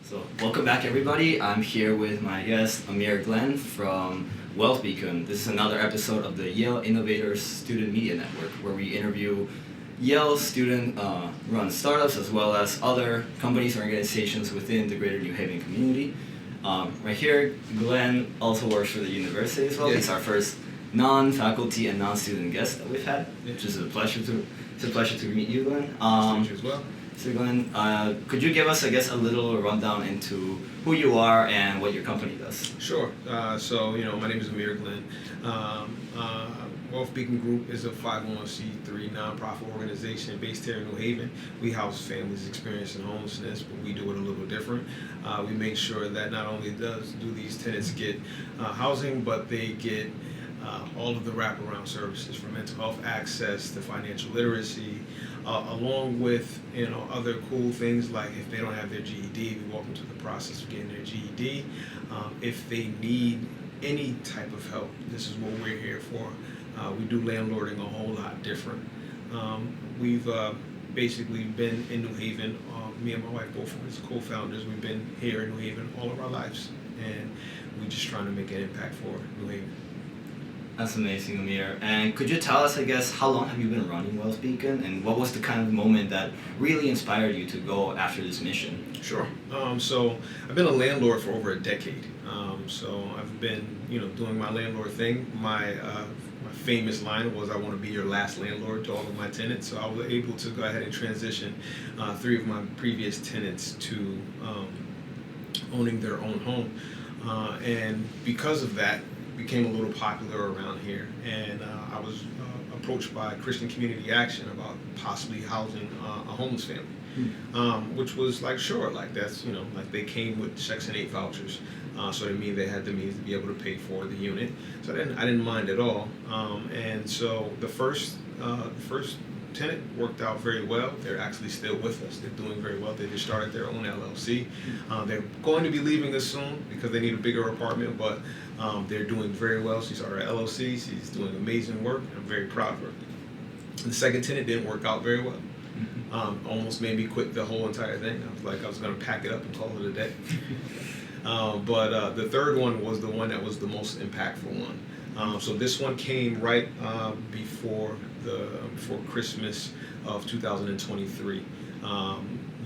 So, welcome back, everybody. I'm here with my guest, Amir Glenn from WealthBeacon. This is another episode of the Yale Innovators Student Media Network, where we interview Yale student-run startups as well as other companies and organizations within the greater New Haven community. Right here, Glenn also works for the university as well. Yeah. He's our first non-faculty and non-student guest that we've had, which is a pleasure to meet you, Glenn. Nice to meet you as well. So Glenn, could you give us, I guess, a little rundown into who you are and what your company does? Sure. My name is Amir Glenn. WealthBeacon Group is a 501c3 nonprofit organization based here in New Haven. We house families experiencing homelessness, but we do it a little different. We make sure that not only do these tenants get housing, but they get all of the wraparound services from mental health access to financial literacy, along with other cool things like if they don't have their GED, we walk them through the process of getting their GED. If they need any type of help, this is what we're here for. We do landlording a whole lot different. We've basically been in New Haven. Me and my wife, both as co-founders, we've been here in New Haven all of our lives, and we're just trying to make an impact for New Haven. That's amazing, Amir. And could you tell us, I guess, how long have you been running WealthBeacon, and what was the kind of moment that really inspired you to go after this mission? Sure. So I've been a landlord for over a decade. So I've been, doing my landlord thing. My famous line was, "I want to be your last landlord" to all of my tenants. So I was able to go ahead and transition 3 of my previous tenants to owning their own home, and because of that, became a little popular around here, and I was approached by Christian Community Action about possibly housing a homeless family, which was like, sure, like that's, like they came with Section 8 vouchers, so that means they had the means to be able to pay for the unit, so I didn't mind at all, and so the first tenant worked out very well. They're actually still with us. They're doing very well. They just started their own LLC. They're going to be leaving us soon because they need a bigger apartment, but they're doing very well. She started her LLC. She's doing amazing work. I'm very proud of her. The second tenant didn't work out very well. Almost made me quit the whole entire thing. I was like, I was going to pack it up and call it a day. But the third one was the one that was the most impactful one. So this one came right before Christmas of 2023.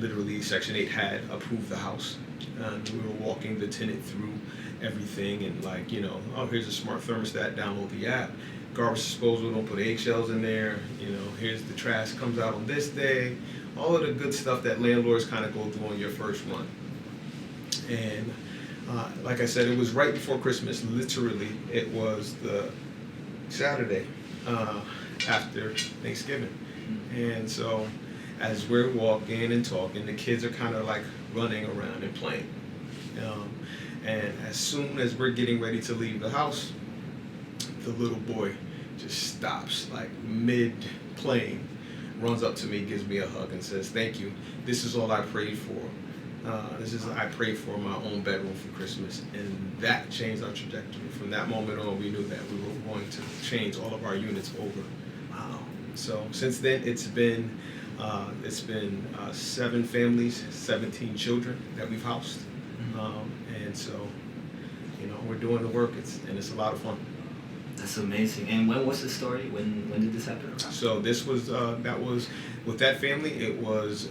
Literally, Section 8 had approved the house, and we were walking the tenant through everything, and here's a smart thermostat, download the app. Garbage disposal, don't put eggshells in there. Here's the trash comes out on this day. All of the good stuff that landlords kind of go through on your first one. And like I said, it was right before Christmas. Literally, it was the Saturday after Thanksgiving. And so as we're walking and talking, the kids are kind of like running around and playing. And as soon as we're getting ready to leave the house, the little boy just stops, like mid-playing, runs up to me, gives me a hug and says, "Thank you. This is all I prayed for. I prayed for my own bedroom for Christmas," and that changed our trajectory. From that moment on, we knew that we were going to change all of our units over. Wow. So since then, it's been 7 families, 17 children that we've housed, and so we're doing the work. It's a lot of fun. That's amazing. And when was this story? When did this happen? So this was with that family. It was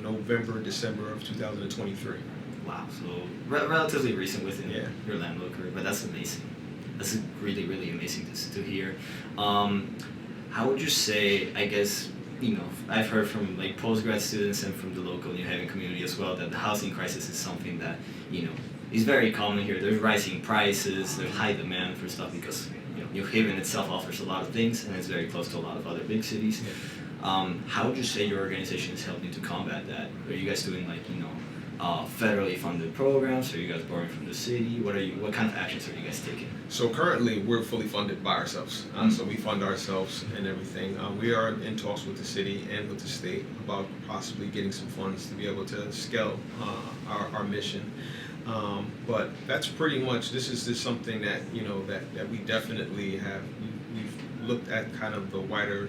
November, December of 2023. Wow. So relatively recent within Yeah. your landlord career, but that's amazing. That's really, really amazing to hear. How would you say, I guess, I've heard from like postgrad students and from the local New Haven community as well that the housing crisis is something that, is very common here. There's rising prices, there's high demand for stuff because, New Haven itself offers a lot of things and it's very close to a lot of other big cities. Yeah. How would you say your organization is helping to combat that? Are you guys doing federally funded programs? Are you guys borrowing from the city? What kind of actions are you guys taking? So currently, we're fully funded by ourselves. So we fund ourselves and everything. We are in talks with the city and with the state about possibly getting some funds to be able to scale our mission. But that's pretty much, this is just something that, that we definitely have, we've looked at kind of the wider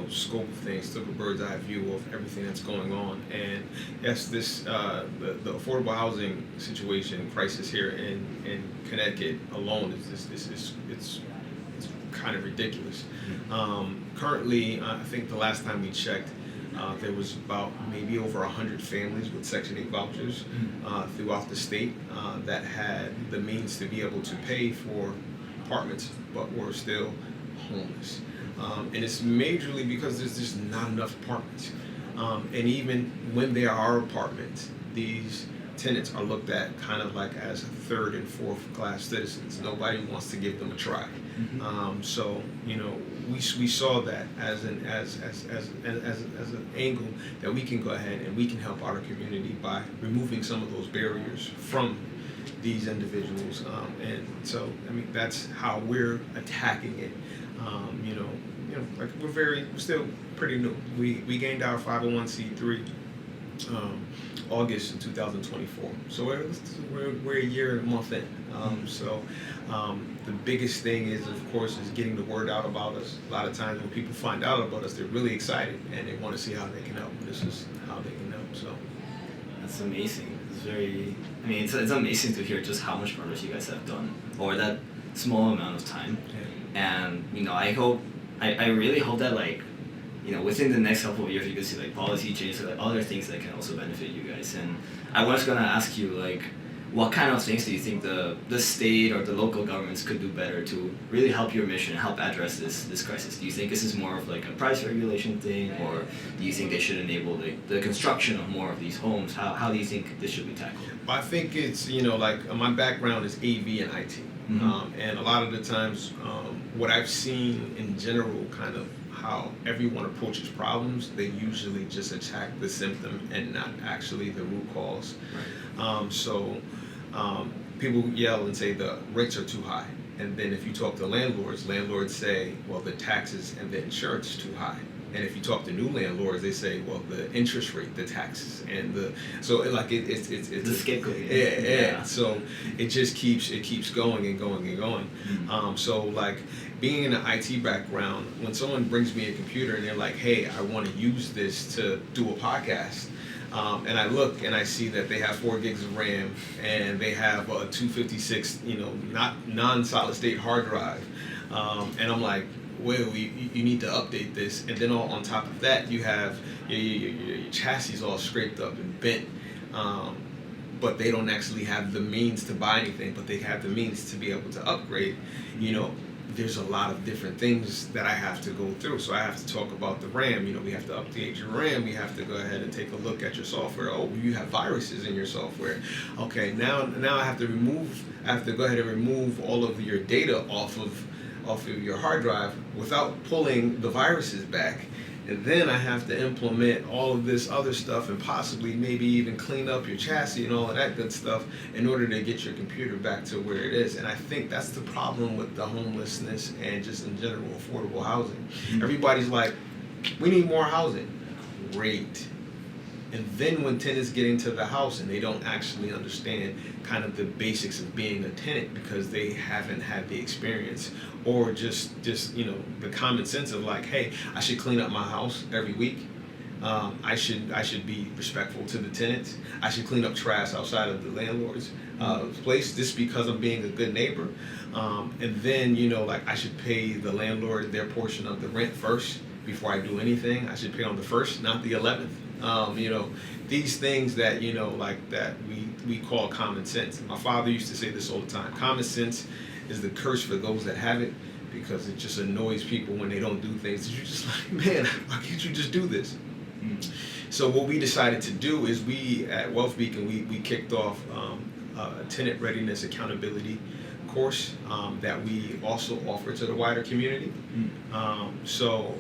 scope of things, took a bird's eye view of everything that's going on. And yes, this the affordable housing situation crisis here in Connecticut alone it's kind of ridiculous. Currently, I think the last time we checked, there was about maybe over 100 families with Section 8 vouchers throughout the state that had the means to be able to pay for apartments, but were still homeless. And it's majorly because there's just not enough apartments. And even when there are apartments, these tenants are looked at kind of like as third and fourth class citizens. Nobody wants to give them a try. So we saw that as an angle that we can go ahead and we can help our community by removing some of those barriers from these individuals. And so that's how we're attacking it. Like we're still pretty new. We gained our 501c3 August of 2024. So we're a year and a month in. The biggest thing is, of course, is getting the word out about us. A lot of times when people find out about us, they're really excited and they want to see how they can help. This is how they can help. So that's amazing. It's amazing to hear just how much progress you guys have done over that small amount of time. Yeah. And I really hope that within the next couple of years you can see policy changes or other things that can also benefit you guys. And I was gonna ask you what kind of things do you think the state or the local governments could do better to really help your mission, help address this crisis? Do you think this is more of a price regulation thing, or do you think they should enable the construction of more of these homes? How do you think this should be tackled? I think it's my background is AV and IT. And a lot of the times what I've seen in general, kind of how everyone approaches problems, they usually just attack the symptom and not actually the root cause. Right. People yell and say the rates are too high, and then if you talk to landlords say, well, the taxes and the insurance is too high. And if you talk to new landlords, they say, well, the interest rate, the taxes, and it's the scapegoat. Yeah. So it just keeps going and going and going. So being in an IT background, when someone brings me a computer and they're like, hey, I want to use this to do a podcast, and I look and I see that they have 4 gigs of RAM and they have a 256, not non-solid state hard drive, and I'm like, well, you need to update this. And then on top of that, you have your chassis all scraped up and bent, but they don't actually have the means to buy anything, but they have the means to be able to upgrade. There's a lot of different things that I have to go through. So I have to talk about the RAM. We have to update your RAM. We have to go ahead and take a look at your software. Oh, you have viruses in your software. Okay, now I have to go ahead and remove all of your data off of your hard drive without pulling the viruses back. And then I have to implement all of this other stuff and possibly maybe even clean up your chassis and all of that good stuff in order to get your computer back to where it is. And I think that's the problem with the homelessness and just in general affordable housing. Everybody's like, we need more housing. Great. And then when tenants get into the house and they don't actually understand kind of the basics of being a tenant because they haven't had the experience, or just the common sense of hey, I should clean up my house every week. I should be respectful to the tenants. I should clean up trash outside of the landlord's place just because I'm being a good neighbor. And then I should pay the landlord their portion of the rent first before I do anything. I should pay on the 1st, not the 11th. These things that that we call common sense. My father used to say this all the time. Common sense is the curse for those that have it, because it just annoys people when they don't do things. You're just like, man, why can't you just do this? So what we decided to do is we at WealthBeacon we kicked off a tenant readiness accountability course that we also offer to the wider community. So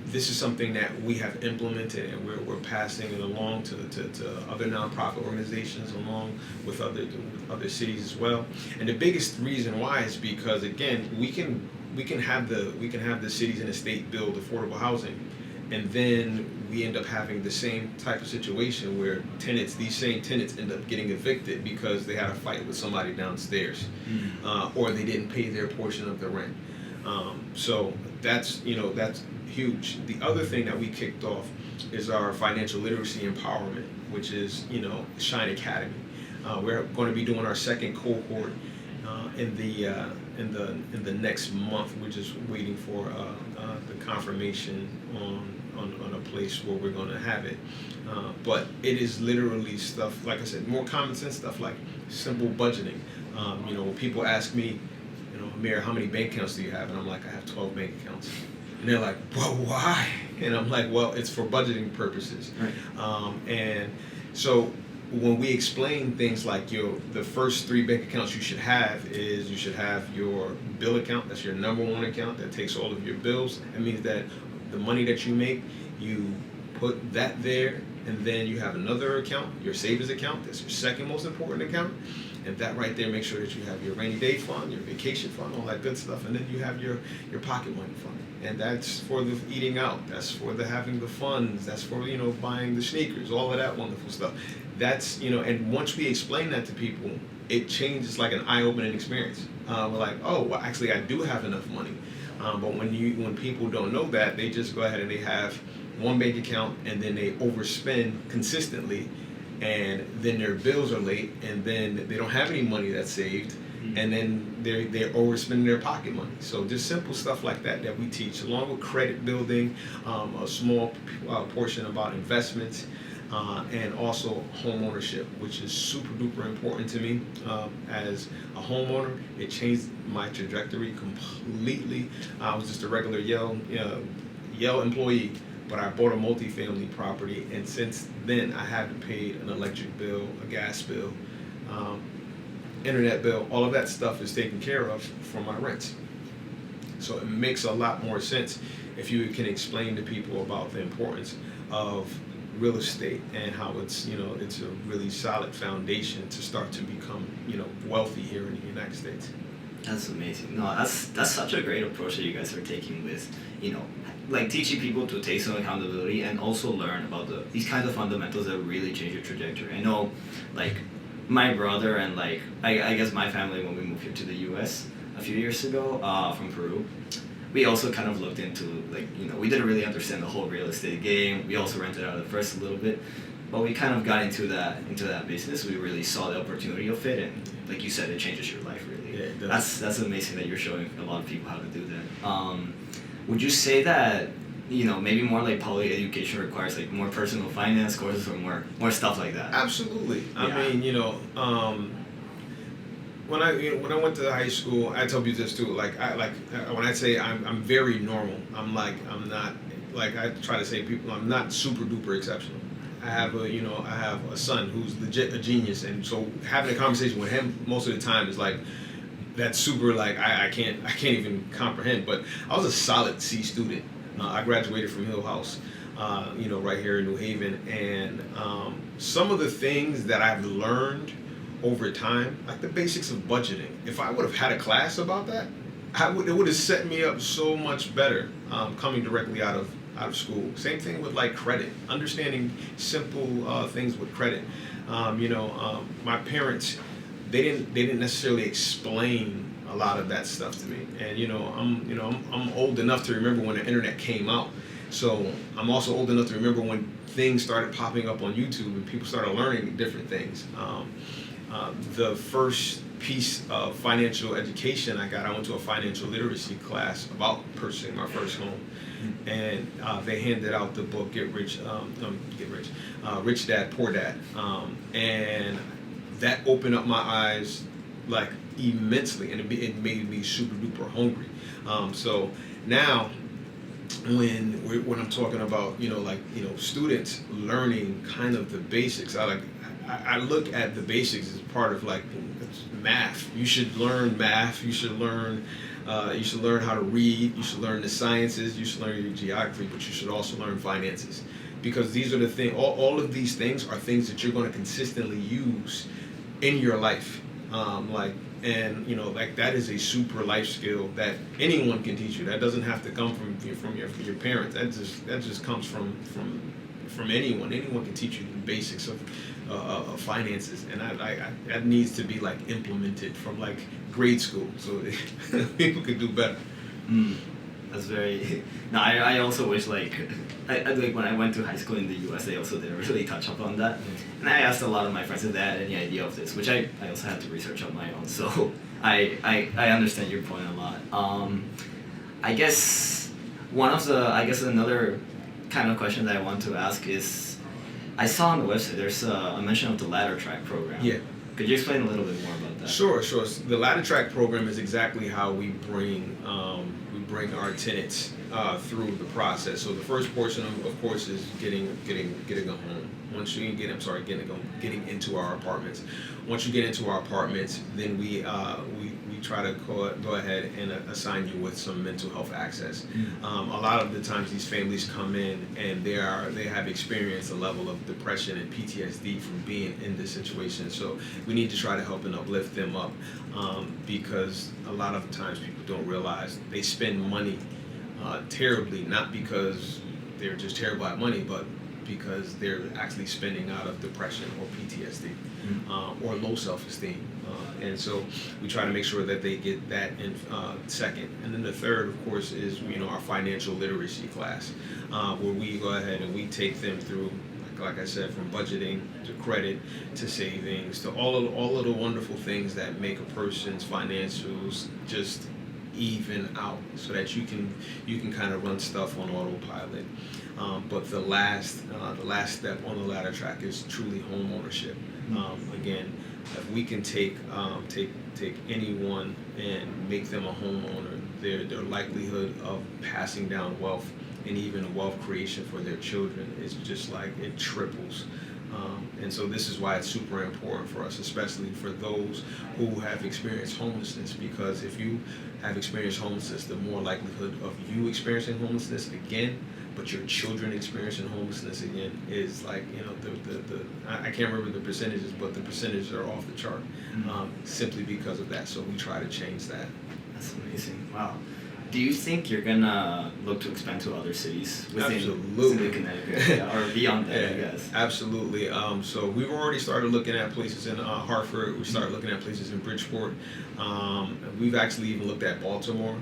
this is something that we have implemented, and we're passing it along to other nonprofit organizations, along with other cities as well. And the biggest reason why is because, again, we can have the cities and the state build affordable housing, and then we end up having the same type of situation where these same tenants end up getting evicted because they had a fight with somebody downstairs, or they didn't pay their portion of the rent. So that's huge. The other thing that we kicked off is our financial literacy empowerment, which is, Shine Academy. We're going to be doing our second cohort in the next month. We're just waiting for the confirmation on a place where we're going to have it. But it is literally stuff, like I said, more common sense stuff like simple budgeting. When people ask me, Amir, how many bank accounts do you have? And I'm like, I have 12 bank accounts. And they're like, well, why? And I'm like, well, it's for budgeting purposes. Right. And so when we explain things like the first 3 bank accounts you should have is you should have your bill account. That's your number one account that takes all of your bills. That means that the money that you make, you put that there, and then you have another account, your savings account. That's your second most important account. And that right there makes sure that you have your rainy day fund, your vacation fund, all that good stuff. And then you have your pocket money fund. And that's for the eating out. That's for the having the funds. That's for, buying the sneakers, all of that wonderful stuff. That's, and once we explain that to people, it changes like an eye-opening experience. We're like, oh, well, actually, I do have enough money. But when people don't know that, they just go ahead and they have one bank account and then they overspend consistently, and then their bills are late, and then they don't have any money that's saved, and then they're overspending their pocket money. So just simple stuff like that we teach, along with credit building, a small portion about investments, and also home ownership, which is super duper important to me. As a homeowner, it changed my trajectory completely. I was just a regular Yale employee, but I bought a multifamily property, and since then I haven't paid an electric bill, a gas bill, internet bill. All of that stuff is taken care of from my rents. So it makes a lot more sense if you can explain to people about the importance of real estate and how it's a really solid foundation to start to become wealthy here in the United States. That's amazing. No, that's such a great approach that you guys are taking with, like teaching people to take some accountability and also learn about these kinds of fundamentals that really change your trajectory. I know, like, my brother and like I guess my family, when we moved here to the U.S. a few years ago from Peru, we also kind of looked into we didn't really understand the whole real estate game. We also rented out at first a little bit, but we kind of got into that business. We really saw the opportunity of it, and like you said, it changes your life really. Yeah, it does. That's amazing that you're showing a lot of people how to do that. Would you say that maybe more like public education requires like more personal finance courses or more stuff like that? Absolutely. Yeah. I mean, when I went to high school, I tell you this too. When I say I'm very normal, I'm not like I try to say people. I'm not super duper exceptional. I have a son who's legit a genius, and so having a conversation with him most of the time is like that's super like I can't even comprehend. But I was a solid C student. I graduated from Hill House, right here in New Haven, and some of the things that I've learned over time, like the basics of budgeting. If I would have had a class about that, it would have set me up so much better coming directly out of school. Same thing with like credit, understanding simple things with credit. My parents, they didn't necessarily explain a lot of that stuff to me, and I'm old enough to remember when the internet came out. So I'm also old enough to remember when things started popping up on YouTube and people started learning different things. The first piece of financial education I went to a financial literacy class about purchasing my first home, and they handed out the book Rich Dad Poor Dad, and that opened up my eyes like immensely, and it made me super duper hungry. So now when I'm talking about students learning kind of the basics, I look at the basics as part of like math. You should learn math. You should learn how to read. You should learn the sciences. You should learn your geography, but you should also learn finances, because these are the things. All of these things are things that you're going to consistently use in your life. That is a super life skill that anyone can teach you. That doesn't have to come from your parents. That just comes from anyone. Anyone can teach you the basics of finances, and that needs to be like implemented from like grade school, so people could do better. That's very. No, I also wish like when I went to high school in the U.S. they also didn't really touch up on that, and I asked a lot of my friends if they had any idea of this, which I also had to research on my own. So I understand your point a lot. I guess another kind of question that I want to ask is, I saw on the website there's a mention of the ladder track program. Yeah. Could you explain a little bit more about that? Sure. The ladder track program is exactly how we bring our tenants through the process. So the first portion, of course, is getting a home. Once you getting into our apartments. Once you get into our apartments, then we try to go ahead and assign you with some mental health access. A lot of the times these families come in and they have experienced a level of depression and PTSD from being in this situation. So we need to try to help and uplift them up, because a lot of times people don't realize they spend money terribly, not because they're just terrible at money, but because they're actually spending out of depression or PTSD, or low self-esteem. And so we try to make sure that they get that in second. And then the third, of course, is our financial literacy class, where we go ahead and we take them through, like I said, from budgeting to credit to savings to all of the wonderful things that make a person's financials just even out, so that you can kind of run stuff on autopilot. But the last step on the ladder track is truly home ownership. Again, if we can take anyone and make them a homeowner, their likelihood of passing down wealth and even wealth creation for their children is just like it triples. And so this is why it's super important for us, especially for those who have experienced homelessness, because if you have experienced homelessness, the more likelihood of you experiencing homelessness again, but your children experiencing homelessness again is like, I can't remember the percentages, but the percentages are off the chart, simply because of that. So we try to change that. That's amazing. Wow. Do you think you're gonna look to expand to other cities within the Connecticut area, or beyond that? I guess. Absolutely. So we've already started looking at places in Hartford. We started looking at places in Bridgeport. We've actually even looked at Baltimore.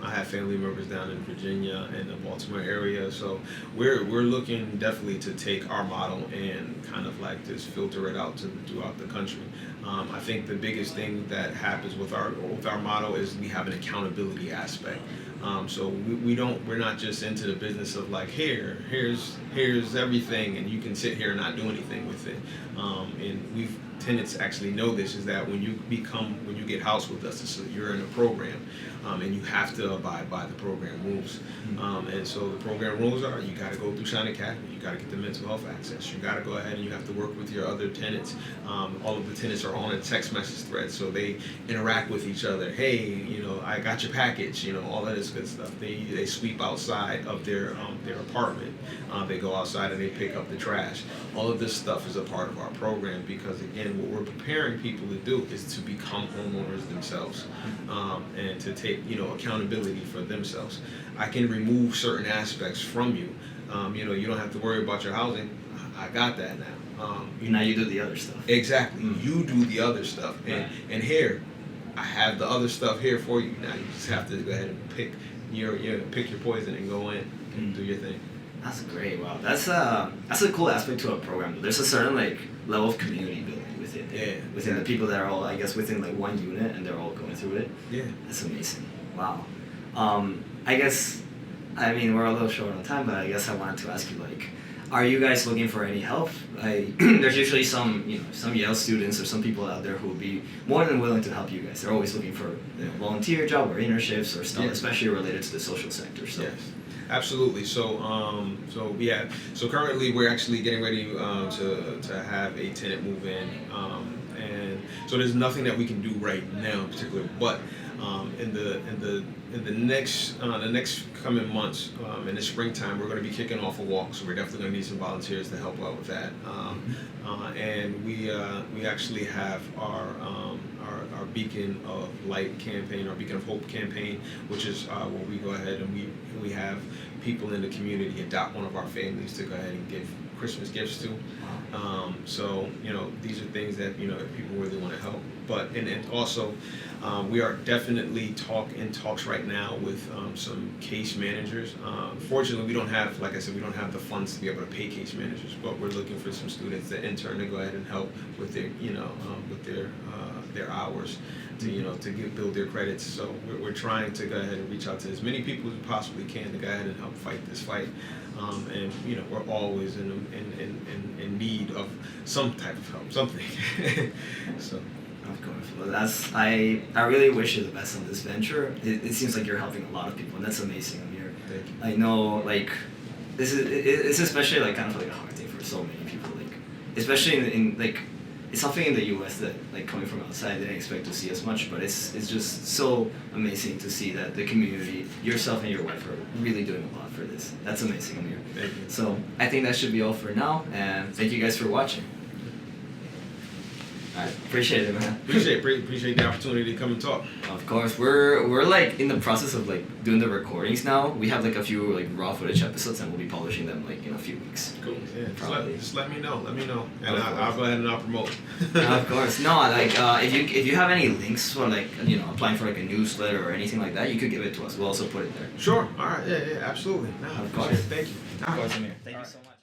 I have family members down in Virginia and the Baltimore area. So we're looking definitely to take our model and kind of like just filter it out throughout the country. I think the biggest thing that happens with our model is we have an accountability aspect. So we're not just into the business of like, here's everything and you can sit here and not do anything with it. And tenants actually know this, is that when you get housed with us, you're in a program, and you have to abide by the program rules. And so the program rules are, you got to go through Shine Academy, you got to get the mental health access, you got to go ahead and you have to work with your other tenants. All of the tenants are on a text message thread, so they interact with each other. Hey, I got your package, all of this good stuff. They sweep outside of their apartment. They go outside and they pick up the trash. All of this stuff is a part of our program, because again, what we're preparing people to do is to become homeowners themselves, and to take accountability for themselves. I can remove certain aspects from you. You don't have to worry about your housing. I got that now. Now you do the other stuff. Exactly. You do the other stuff, and here I have the other stuff here for you. Now you just have to go ahead and pick your poison and go in and do your thing. That's great. Wow, that's a cool aspect to a program. There's a certain level of community building within the people that are all, I guess, within one unit, and they're all going through it. Yeah, that's amazing. Wow. We're a little short on time, but I guess I wanted to ask you, are you guys looking for any help? There's usually some Yale students or some people out there who would be more than willing to help you guys. They're always looking for volunteer job or internships or stuff, especially related to the social sector. So. Yes. Absolutely. So currently we're actually getting ready to have a tenant move in, and so there's nothing that we can do right now in particular. But in the next coming months, in the springtime, we're going to be kicking off a walk. So we're definitely going to need some volunteers to help out with that. And we actually have our Beacon of Light campaign, our Beacon of Hope campaign, which is where we go ahead and we have people in the community adopt one of our families to go ahead and give Christmas gifts to. So these are things that if people really want to help. But and also, we are definitely in talks right now with some case managers. Fortunately, we don't have, like I said, we don't have the funds to be able to pay case managers, but we're looking for some students that intern to go ahead and help with their, with their hours to build their credits. So we're trying to go ahead and reach out to as many people as we possibly can to go ahead and help fight this fight. And we're always in need of some type of help, something. So. Of course. Well, I really wish you the best on this venture. It seems like you're helping a lot of people, and that's amazing, Amir. Thank you. I know, like, it's especially like kind of like a hard thing for so many people, like, especially in like, it's something in the U.S. that, like, coming from outside, I didn't expect to see as much, but it's just so amazing to see that the community, yourself and your wife, are really doing a lot for this. That's amazing, Amir. Thank you. So I think that should be all for now, and thank you guys for watching. All right, appreciate it, man. Appreciate the opportunity to come and talk. Of course, we're like in the process of like doing the recordings now. We have like a few like raw footage episodes, and we'll be publishing them like in a few weeks. Cool. Yeah. Probably. Just let me know. And I'll go ahead and I'll promote. Of course. No, like if you have any links for like applying for like a newsletter or anything like that, you could give it to us. We'll also put it there. Sure. All right. Yeah. Absolutely. No, of course. Thank you. Of course, Amir. Thank you so much.